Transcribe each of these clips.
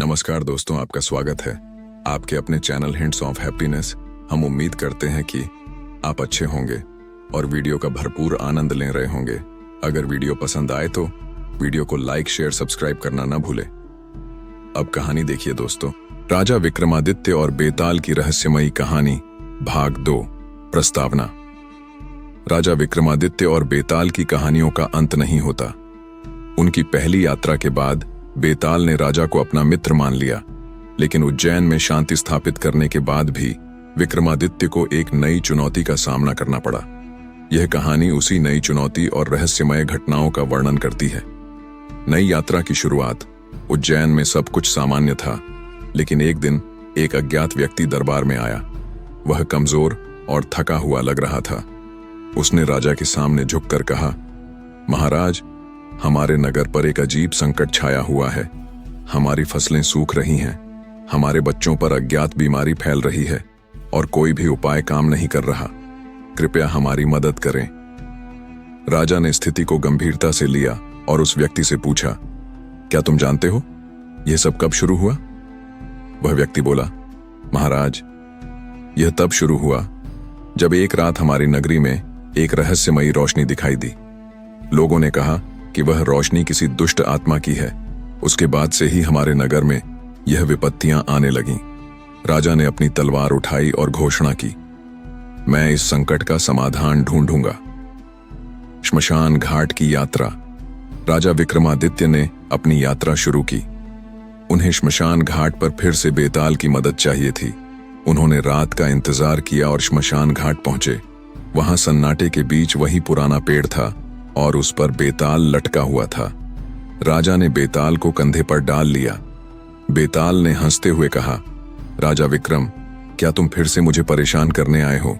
नमस्कार दोस्तों, आपका स्वागत है आपके अपने चैनल हिंट्स ऑफ हैप्पीनेस। हम उम्मीद करते हैं कि आप अच्छे होंगे और वीडियो का भरपूर आनंद ले रहे होंगे। अगर वीडियो पसंद आए तो वीडियो को लाइक, शेयर, सब्सक्राइब करना ना भूलें। अब कहानी देखिए दोस्तों। राजा विक्रमादित्य और बेताल की रहस्यमयी कहानी भाग 2 प्रस्तावना। राजा विक्रमादित्य और बेताल की कहानियों का अंत नहीं होता। उनकी पहली यात्रा के बाद बेताल ने राजा को अपना मित्र मान लिया, लेकिन उज्जैन में शांति स्थापित करने के बाद भी विक्रमादित्य को एक नई चुनौती का सामना करना पड़ा। यह कहानी उसी नई चुनौती और रहस्यमय घटनाओं का वर्णन करती है। नई यात्रा की शुरुआत। उज्जैन में सब कुछ सामान्य था, लेकिन एक दिन एक अज्ञात व्यक्ति दरबार में आया। वह कमजोर और थका हुआ लग रहा था। उसने राजा के सामने झुककर कहा, महाराज, हमारे नगर पर एक अजीब संकट छाया हुआ है। हमारी फसलें सूख रही हैं, हमारे बच्चों पर अज्ञात बीमारी फैल रही है और कोई भी उपाय काम नहीं कर रहा। कृपया हमारी मदद करें। राजा ने स्थिति को गंभीरता से लिया और उस व्यक्ति से पूछा, क्या तुम जानते हो यह सब कब शुरू हुआ? वह व्यक्ति बोला, महाराज, यह तब शुरू हुआ जब एक रात हमारी नगरी में एक रहस्यमयी रोशनी दिखाई दी। लोगों ने कहा कि वह रोशनी किसी दुष्ट आत्मा की है। उसके बाद से ही हमारे नगर में यह विपत्तियां आने लगीं। राजा ने अपनी तलवार उठाई और घोषणा की, मैं इस संकट का समाधान ढूंढूंगा। श्मशान घाट की यात्रा। राजा विक्रमादित्य ने अपनी यात्रा शुरू की। उन्हें श्मशान घाट पर फिर से बेताल की मदद चाहिए थी। उन्होंने रात का इंतजार किया और श्मशान घाट पहुंचे। वहां सन्नाटे के बीच वही पुराना पेड़ था और उस पर बेताल लटका हुआ था। राजा ने बेताल को कंधे पर डाल लिया। बेताल ने हंसते हुए कहा, राजा विक्रम, क्या तुम फिर से मुझे परेशान करने आए हो?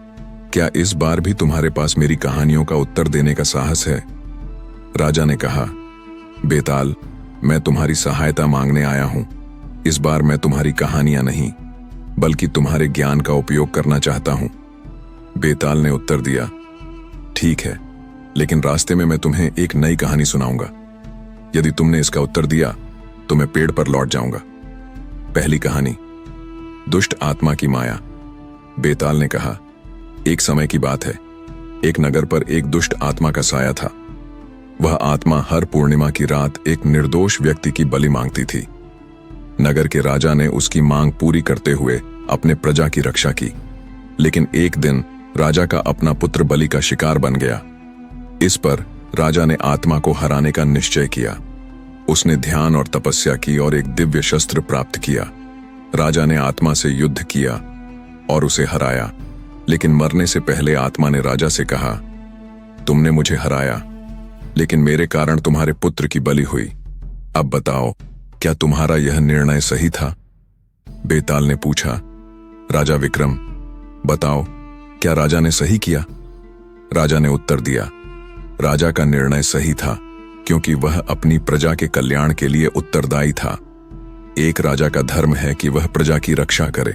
क्या इस बार भी तुम्हारे पास मेरी कहानियों का उत्तर देने का साहस है? राजा ने कहा, बेताल, मैं तुम्हारी सहायता मांगने आया हूं। इस बार मैं तुम्हारी कहानियां नहीं, बल्कि तुम्हारे ज्ञान का उपयोग करना चाहता हूं। बेताल ने उत्तर दिया, ठीक है, लेकिन रास्ते में मैं तुम्हें एक नई कहानी सुनाऊंगा। यदि तुमने इसका उत्तर दिया तो मैं पेड़ पर लौट जाऊंगा। पहली कहानी, दुष्ट आत्मा की माया। बेताल ने कहा, एक समय की बात है, एक नगर पर एक दुष्ट आत्मा का साया था। वह आत्मा हर पूर्णिमा की रात एक निर्दोष व्यक्ति की बलि मांगती थी। नगर के राजा ने उसकी मांग पूरी करते हुए अपने प्रजा की रक्षा की, लेकिन एक दिन राजा का अपना पुत्र बलि का शिकार बन गया। इस पर राजा ने आत्मा को हराने का निश्चय किया। उसने ध्यान और तपस्या की और एक दिव्य शस्त्र प्राप्त किया। राजा ने आत्मा से युद्ध किया और उसे हराया, लेकिन मरने से पहले आत्मा ने राजा से कहा, तुमने मुझे हराया, लेकिन मेरे कारण तुम्हारे पुत्र की बलि हुई। अब बताओ, क्या तुम्हारा यह निर्णय सही था? बेताल ने पूछा, राजा विक्रम, बताओ, क्या राजा ने सही किया? राजा ने उत्तर दिया, राजा का निर्णय सही था, क्योंकि वह अपनी प्रजा के कल्याण के लिए उत्तरदायी था। एक राजा का धर्म है कि वह प्रजा की रक्षा करे,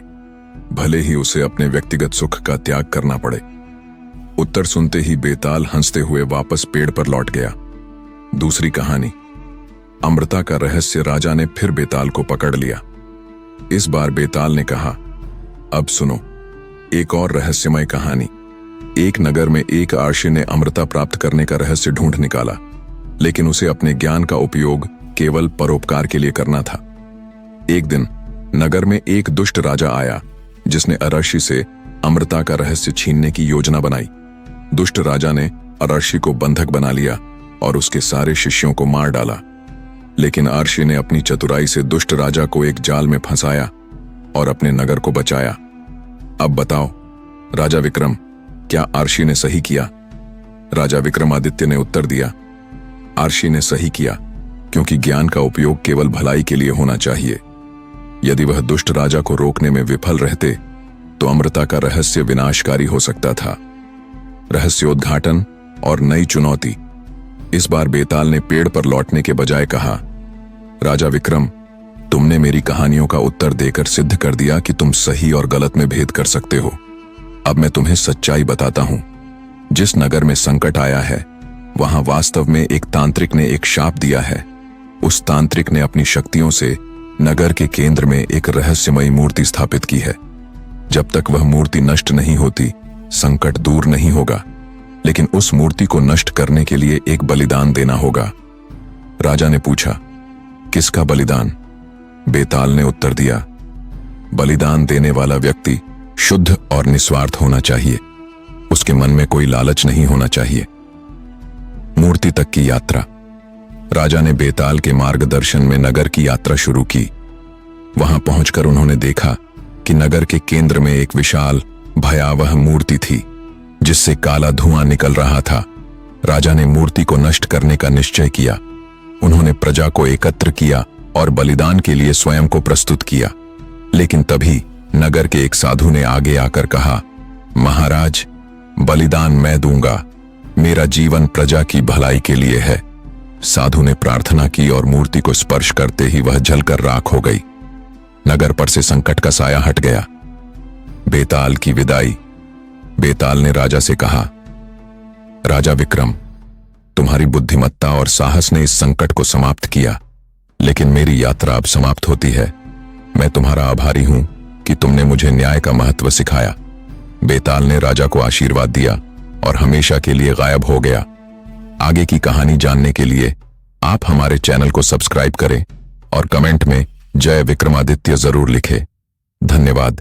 भले ही उसे अपने व्यक्तिगत सुख का त्याग करना पड़े। उत्तर सुनते ही बेताल हंसते हुए वापस पेड़ पर लौट गया। दूसरी कहानी, अमृता का रहस्य। राजा ने फिर बेताल को पकड़ लिया। इस बार बेताल ने कहा, अब सुनो, एक और रहस्यमय कहानी। एक नगर में एक आर्षि ने अमृता प्राप्त करने का रहस्य ढूंढ निकाला, लेकिन उसे अपने ज्ञान का उपयोग केवल परोपकार के लिए करना था। एक दिन नगर में एक दुष्ट राजा आया, जिसने अरर्षि से अमृता का रहस्य छीनने की योजना बनाई। दुष्ट राजा ने अरर्षि को बंधक बना लिया और उसके सारे शिष्यों को मार डाला, लेकिन अर्षि ने अपनी चतुराई से दुष्ट राजा को एक जाल में फंसाया और अपने नगर को बचाया। अब बताओ, राजा विक्रम, क्या अर्षि ने सही किया? राजा विक्रमादित्य ने उत्तर दिया, अर्षि ने सही किया, क्योंकि ज्ञान का उपयोग केवल भलाई के लिए होना चाहिए। यदि वह दुष्ट राजा को रोकने में विफल रहते तो अमृता का रहस्य विनाशकारी हो सकता था। रहस्योद्घाटन और नई चुनौती। इस बार बेताल ने पेड़ पर लौटने के बजाय कहा, राजा विक्रम, तुमने मेरी कहानियों का उत्तर देकर सिद्ध कर दिया कि तुम सही और गलत में भेद कर सकते हो। अब मैं तुम्हें सच्चाई बताता हूं। जिस नगर में संकट आया है, वहां वास्तव में एक तांत्रिक ने एक शाप दिया है। उस तांत्रिक ने अपनी शक्तियों से नगर के केंद्र में एक रहस्यमयी मूर्ति स्थापित की है। जब तक वह मूर्ति नष्ट नहीं होती, संकट दूर नहीं होगा। लेकिन उस मूर्ति को नष्ट करने के लिए एक बलिदान देना होगा। राजा ने पूछा, किसका बलिदान? बेताल ने उत्तर दिया, बलिदान देने वाला व्यक्ति शुद्ध और निस्वार्थ होना चाहिए। उसके मन में कोई लालच नहीं होना चाहिए। मूर्ति तक की यात्रा। राजा ने बेताल के मार्गदर्शन में नगर की यात्रा शुरू की। वहां पहुंचकर उन्होंने देखा कि नगर के केंद्र में एक विशाल भयावह मूर्ति थी, जिससे काला धुआं निकल रहा था। राजा ने मूर्ति को नष्ट करने का निश्चय किया। उन्होंने प्रजा को एकत्र किया और बलिदान के लिए स्वयं को प्रस्तुत किया। लेकिन तभी नगर के एक साधु ने आगे आकर कहा, महाराज, बलिदान मैं दूंगा। मेरा जीवन प्रजा की भलाई के लिए है। साधु ने प्रार्थना की और मूर्ति को स्पर्श करते ही वह जलकर राख हो गई। नगर पर से संकट का साया हट गया। बेताल की विदाई। बेताल ने राजा से कहा, राजा विक्रम, तुम्हारी बुद्धिमत्ता और साहस ने इस संकट को समाप्त किया, लेकिन मेरी यात्रा अब समाप्त होती है। मैं तुम्हारा आभारी हूं कि तुमने मुझे न्याय का महत्व सिखाया। बेताल ने राजा को आशीर्वाद दिया और हमेशा के लिए गायब हो गया। आगे की कहानी जानने के लिए आप हमारे चैनल को सब्सक्राइब करें और कमेंट में जय विक्रमादित्य जरूर लिखें। धन्यवाद।